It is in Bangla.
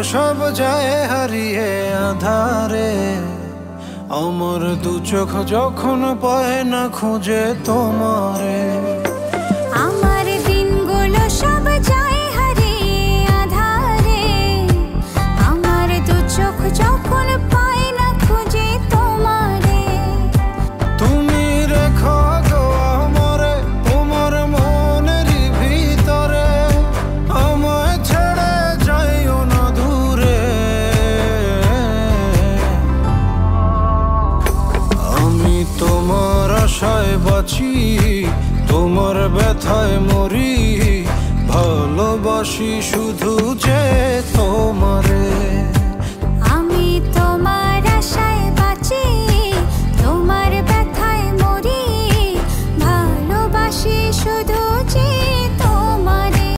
সব যায় হারিয়ে আধারে, আমার দু চোখ যখন পায় না খুঁজে তোমারে। আমার দিনগুলো সব যায় হারিয়ে আধারে, আমার দু চোখ যখন পায় না খুঁজে তোমারে। তুমি রেখো গো আমারে তোমার মনেরই ভিতরে, আমায় ছেড়ে যাইও না দূরে। আমি তোমার আশায় বাঁচি, তোমার ব্যথায় মরি, ভালোবাসি শুধু যে তোমার।